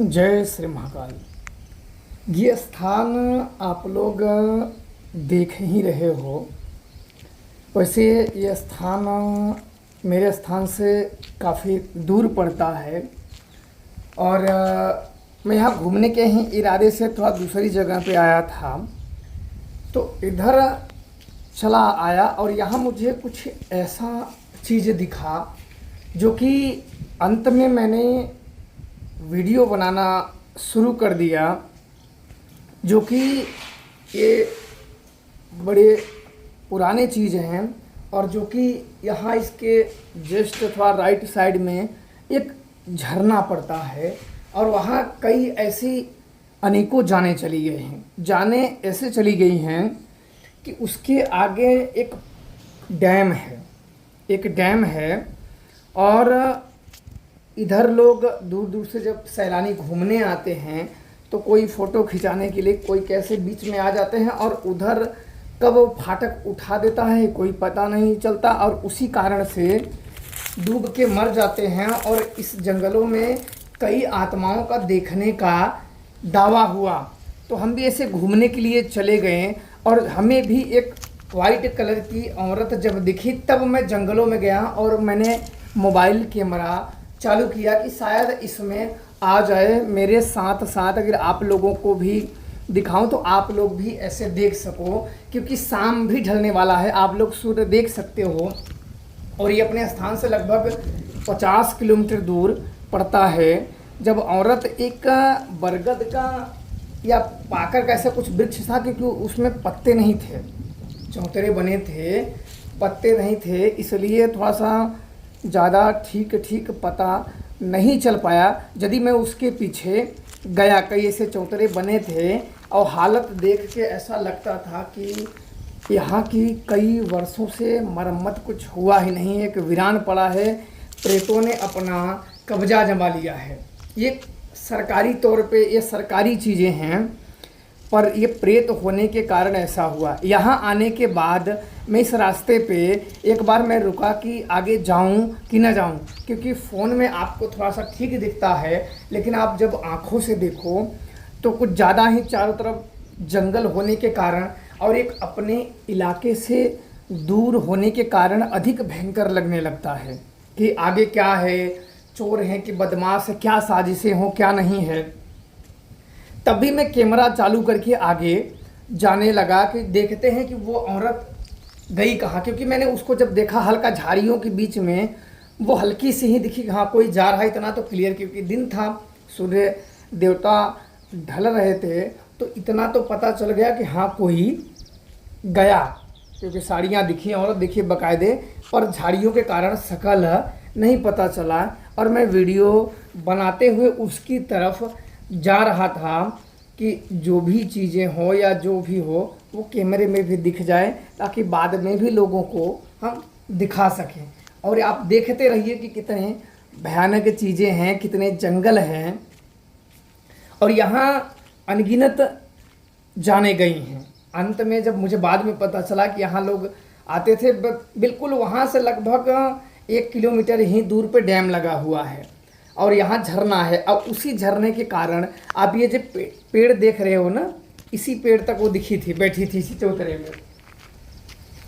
जय श्री महाकाल। ये स्थान आप लोग देख ही रहे हो। वैसे ये स्थान मेरे स्थान से काफ़ी दूर पड़ता है और मैं यहाँ घूमने के ही इरादे से थोड़ा दूसरी जगह पे आया था, तो इधर चला आया और यहाँ मुझे कुछ ऐसा चीज़ दिखा जो कि अंत में मैंने वीडियो बनाना शुरू कर दिया, जो कि ये बड़े पुराने चीज़ हैं और जो कि यहाँ इसके जस्ट अथवा राइट साइड में एक झरना पड़ता है और वहाँ कई ऐसी अनेकों जाने चली गई हैं। जाने ऐसे चली गई हैं कि उसके आगे एक डैम है और इधर लोग दूर दूर से जब सैलानी घूमने आते हैं तो कोई फ़ोटो खिंचाने के लिए कोई कैसे बीच में आ जाते हैं और उधर कब वो फाटक उठा देता है कोई पता नहीं चलता और उसी कारण से डूब के मर जाते हैं। और इस जंगलों में कई आत्माओं का देखने का दावा हुआ, तो हम भी ऐसे घूमने के लिए चले गए और हमें भी एक वाइट कलर की औरत जब दिखी तब मैं जंगलों में गया और मैंने मोबाइल कैमरा चालू किया कि शायद इसमें आ जाए। मेरे साथ साथ अगर आप लोगों को भी दिखाऊं तो आप लोग भी ऐसे देख सको, क्योंकि शाम भी ढलने वाला है, आप लोग सूर्य देख सकते हो। और ये अपने स्थान से लगभग 50 किलोमीटर दूर पड़ता है। जब औरत एक बरगद का या पाकर का ऐसा कुछ वृक्ष था, क्योंकि उसमें पत्ते नहीं थे, चौतरे बने थे, पत्ते नहीं थे, इसलिए थोड़ा सा ज़्यादा ठीक पता नहीं चल पाया। यदि मैं उसके पीछे गया, कई ऐसे चौतरे बने थे और हालत देख के ऐसा लगता था कि यहाँ की कई वर्षों से मरम्मत कुछ हुआ ही नहीं, एक वीरान पड़ा है, प्रेतों ने अपना कब्जा जमा लिया है। ये सरकारी तौर पे ये सरकारी चीज़ें हैं, पर ये प्रेत होने के कारण ऐसा हुआ। यहाँ आने के बाद मैं इस रास्ते पे एक बार मैं रुका कि आगे जाऊं कि ना जाऊं, क्योंकि फ़ोन में आपको थोड़ा सा ठीक दिखता है, लेकिन आप जब आँखों से देखो तो कुछ ज़्यादा ही चारों तरफ जंगल होने के कारण और एक अपने इलाके से दूर होने के कारण अधिक भयंकर लगने लगता है कि आगे क्या है, चोर हैं कि बदमाश है, क्या साजिशें हों क्या नहीं है। तभी मैं कैमरा चालू करके आगे जाने लगा कि देखते हैं कि वो औरत गई कहाँ, क्योंकि मैंने उसको जब देखा हल्का झाड़ियों के बीच में वो हल्की सी ही दिखी, हाँ कोई जा रहा है, इतना तो क्लियर, क्योंकि दिन था, सूर्य देवता ढल रहे थे, तो इतना तो पता चल गया कि हाँ कोई गया, क्योंकि साड़ियाँ दिखी, औरत दिखी बाकायदे, पर झाड़ियों के कारण शकल नहीं पता चला। और मैं वीडियो बनाते हुए उसकी तरफ जा रहा था कि जो भी चीज़ें हो या जो भी हो वो कैमरे में भी दिख जाए, ताकि बाद में भी लोगों को हम दिखा सकें। और आप देखते रहिए कि कितने भयानक चीज़ें हैं, कितने जंगल हैं और यहाँ अनगिनत जाने गई हैं। अंत में जब मुझे बाद में पता चला कि यहाँ लोग आते थे, बिल्कुल वहाँ से लगभग 1 किलोमीटर ही दूर पे डैम लगा हुआ है और यहाँ झरना है। अब उसी झरने के कारण आप ये जो पेड़ देख रहे हो ना, इसी पेड़ तक वो दिखी थी, बैठी थी इसी चौतरे में।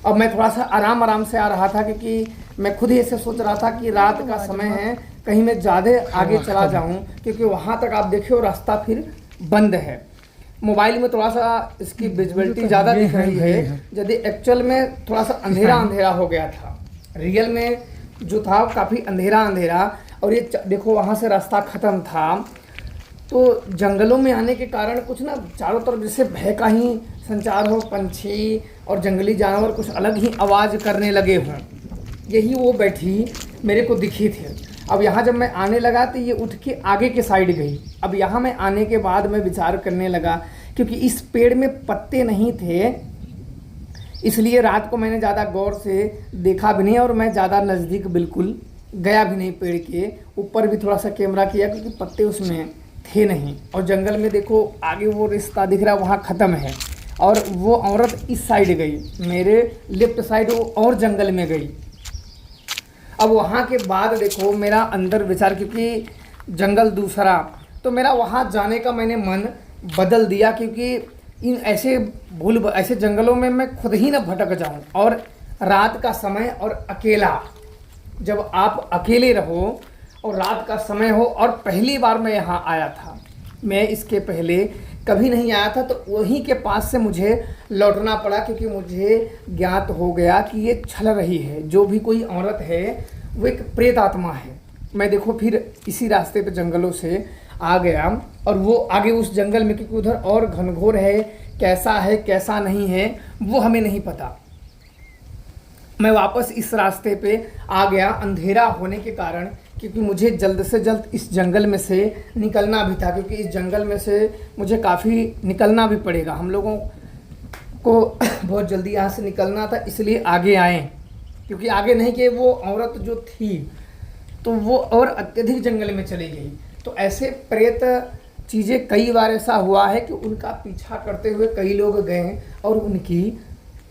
अब मैं थोड़ा सा आराम से आ रहा था, क्योंकि मैं खुद ही ऐसे सोच रहा था कि रात का समय है, कहीं मैं ज़्यादा आगे चला जाऊं, क्योंकि वहाँ तक आप देखिए रास्ता फिर बंद है। मोबाइल में थोड़ा सा इसकी विजिबिलिटी ज़्यादा दिख रही है, यदि एक्चुअल में थोड़ा सा अंधेरा हो गया था, रियल में जो था काफ़ी अंधेरा। और ये देखो वहाँ से रास्ता ख़त्म था, तो जंगलों में आने के कारण कुछ ना चारों तरफ जैसे भय का ही संचार हो, पंछी और जंगली जानवर कुछ अलग ही आवाज़ करने लगे हों। यही वो बैठी मेरे को दिखी थी। अब यहाँ जब मैं आने लगा तो ये उठ के आगे के साइड गई। अब यहाँ मैं आने के बाद मैं विचार करने लगा, क्योंकि इस पेड़ में पत्ते नहीं थे, इसलिए रात को मैंने ज़्यादा गौर से देखा भी नहीं और मैं ज़्यादा नज़दीक बिल्कुल गया भी नहीं। पेड़ के ऊपर भी थोड़ा सा कैमरा किया, क्योंकि पत्ते उसमें थे नहीं। और जंगल में देखो आगे वो रास्ता दिख रहा है, वहाँ ख़त्म है और वो औरत इस साइड गई, मेरे लेफ्ट साइड वो और जंगल में गई। अब वहाँ के बाद देखो मेरा अंदर विचार, क्योंकि जंगल दूसरा तो मेरा वहाँ जाने का मैंने मन बदल दिया, क्योंकि इन ऐसे जंगलों में मैं खुद ही ना भटक जाऊं। और रात का समय और अकेला, जब आप अकेले रहो और रात का समय हो, और पहली बार मैं यहाँ आया था, मैं इसके पहले कभी नहीं आया था, तो वहीं के पास से मुझे लौटना पड़ा, क्योंकि मुझे ज्ञात हो गया कि ये छल रही है। जो भी कोई औरत है वो एक प्रेत आत्मा है। मैं देखो फिर इसी रास्ते पे जंगलों से आ गया, और वो आगे उस जंगल में, क्योंकि उधर और घनघोर है कैसा नहीं है वो हमें नहीं पता। मैं वापस इस रास्ते पे आ गया अंधेरा होने के कारण, क्योंकि मुझे जल्द से जल्द इस जंगल में से निकलना भी था, क्योंकि इस जंगल में से मुझे काफ़ी निकलना भी पड़ेगा। हम लोगों को बहुत जल्दी यहाँ से निकलना था, इसलिए आगे आए, क्योंकि आगे नहीं कि वो औरत जो थी तो वो और अत्यधिक जंगल में चली गई। तो ऐसे प्रेत चीज़ें कई बार ऐसा हुआ है कि उनका पीछा करते हुए कई लोग गए और उनकी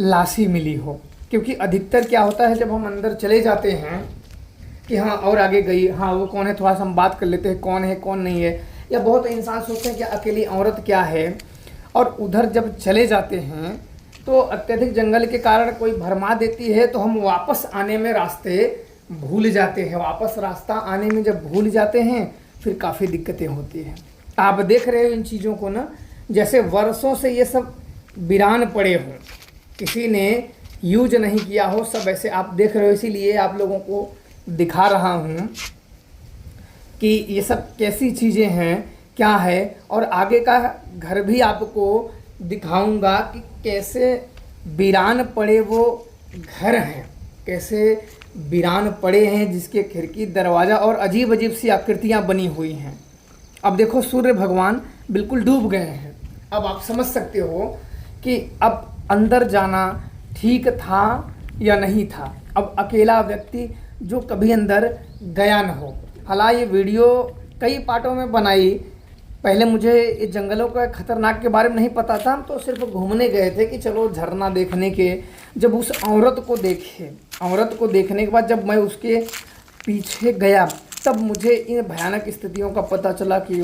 लाशी मिली हो। क्योंकि अधिकतर क्या होता है, जब हम अंदर चले जाते हैं कि हाँ और आगे गई, हाँ वो कौन है, थोड़ा सा हम बात कर लेते हैं कौन है कौन नहीं है, या बहुत इंसान सोचते हैं कि अकेली औरत क्या है, और उधर जब चले जाते हैं तो अत्यधिक जंगल के कारण कोई भरमा देती है, तो हम वापस आने में रास्ते भूल जाते हैं। वापस रास्ता आने में जब भूल जाते हैं फिर काफ़ी दिक्कतें होती हैं। आप देख रहे हो इन चीज़ों को ना, जैसे वर्षों से ये सब वीरान पड़े हों, किसी ने यूज नहीं किया हो, सब ऐसे आप देख रहे हो। इसीलिए आप लोगों को दिखा रहा हूँ कि ये सब कैसी चीज़ें हैं, क्या है, और आगे का घर भी आपको दिखाऊंगा कि कैसे वीरान पड़े वो घर हैं, कैसे वीरान पड़े हैं, जिसके खिड़की दरवाज़ा और अजीब अजीब सी आकृतियाँ बनी हुई हैं। अब देखो सूर्य भगवान बिल्कुल डूब गए हैं। अब आप समझ सकते हो कि अब अंदर जाना ठीक था या नहीं था। अब अकेला व्यक्ति जो कभी अंदर गया न हो, हालांकि ये वीडियो कई पार्टों में बनाई। पहले मुझे ये जंगलों का खतरनाक के बारे में नहीं पता था, हम तो सिर्फ घूमने गए थे कि चलो झरना देखने के। जब उस औरत को देखे, औरत को देखने के बाद जब मैं उसके पीछे गया, तब मुझे इन भयानक स्थितियों का पता चला कि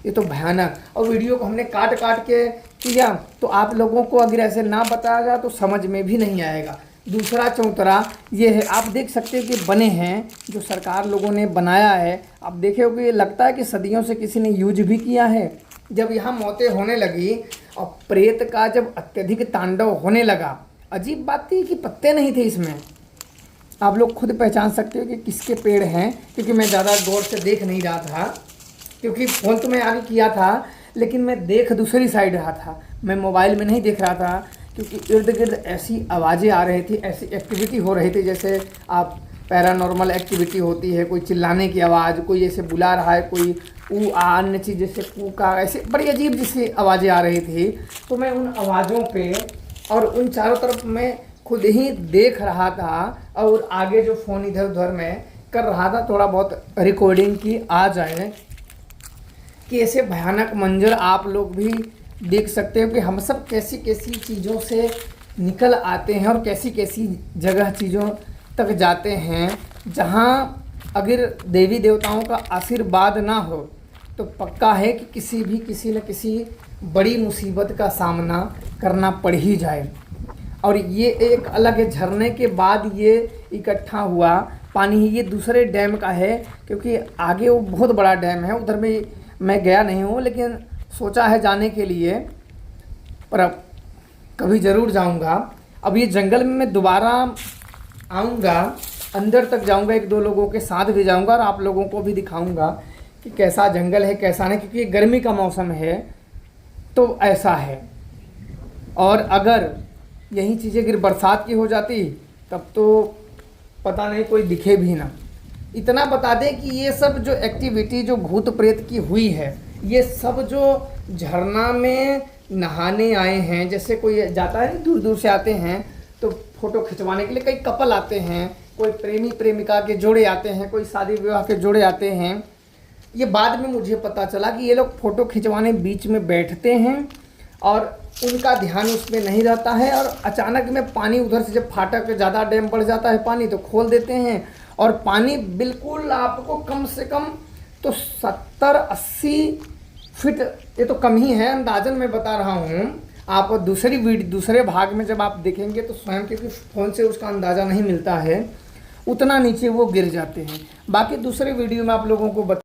ये तो भयानक। और वीडियो को हमने काट के किया, तो आप लोगों को अगर ऐसे ना बताया जाए तो समझ में भी नहीं आएगा। दूसरा चौतरा ये है, आप देख सकते हैं कि बने हैं जो सरकार लोगों ने बनाया है। आप देखे हो कि ये लगता है कि सदियों से किसी ने यूज भी किया है। जब यहाँ मौतें होने लगी और प्रेत का जब अत्यधिक तांडव होने लगा, अजीब बात थी कि पत्ते नहीं थे इसमें। आप लोग खुद पहचान सकते हो कि किसके पेड़ हैं, क्योंकि मैं ज़्यादा गौर से देख नहीं रहा था, क्योंकि फ़ोन तो मैं आगे किया था लेकिन मैं देख दूसरी साइड रहा था, मैं मोबाइल में नहीं देख रहा था। क्योंकि इर्द गिर्द ऐसी आवाज़ें आ रही थी, ऐसी एक्टिविटी हो रही थी जैसे आप पैरानॉर्मल एक्टिविटी होती है, कोई चिल्लाने की आवाज़, कोई ऐसे बुला रहा है, कोई अन्य चीज़ जैसे कूका, ऐसे बड़ी अजीब जैसी आवाज़ें आ रही थी। तो मैं उन आवाज़ों पे और उन चारों तरफ मैं खुद ही देख रहा था, और आगे जो फ़ोन इधर उधर मैं कर रहा था, थोड़ा बहुत रिकॉर्डिंग की आ जाए कि ऐसे भयानक मंजर आप लोग भी देख सकते हो कि हम सब कैसी कैसी चीज़ों से निकल आते हैं और कैसी कैसी जगह चीज़ों तक जाते हैं, जहाँ अगर देवी देवताओं का आशीर्वाद ना हो तो पक्का है कि किसी न किसी बड़ी मुसीबत का सामना करना पड़ ही जाए। और ये एक अलग है, झरने के बाद ये इकट्ठा हुआ पानी, ये दूसरे डैम का है, क्योंकि आगे वो बहुत बड़ा डैम है। उधर में मैं गया नहीं हूँ, लेकिन सोचा है जाने के लिए, पर अब कभी ज़रूर जाऊँगा। अब ये जंगल में मैं दोबारा आऊँगा, अंदर तक जाऊँगा, एक दो लोगों के साथ भी जाऊँगा और आप लोगों को भी दिखाऊँगा कि कैसा जंगल है कैसा नहीं, क्योंकि गर्मी का मौसम है तो ऐसा है। और अगर यही चीज़ें अगर बरसात की हो जाती तब तो पता नहीं कोई दिखे भी ना। इतना बता दें कि ये सब जो एक्टिविटी जो भूत प्रेत की हुई है, ये सब जो झरना में नहाने आए हैं, जैसे कोई जाता है दूर दूर से आते हैं तो फ़ोटो खिंचवाने के लिए, कई कपल आते हैं, कोई प्रेमी प्रेमिका के जोड़े आते हैं, कोई शादी विवाह के जोड़े आते हैं। ये बाद में मुझे पता चला कि ये लोग फ़ोटो खिंचवाने बीच में बैठते हैं और उनका ध्यान उसमें नहीं रहता है, और अचानक में पानी उधर से जब फाटक ज़्यादा डैम बढ़ जाता है पानी तो खोल देते हैं, और पानी बिल्कुल आपको कम से कम तो 70-80 फीट, ये तो कम ही है, अंदाजन मैं बता रहा हूँ। आप दूसरे भाग में जब आप देखेंगे तो स्वयं, क्योंकि फ़ोन से उसका अंदाज़ा नहीं मिलता है, उतना नीचे वो गिर जाते हैं। बाकी दूसरे वीडियो में आप लोगों को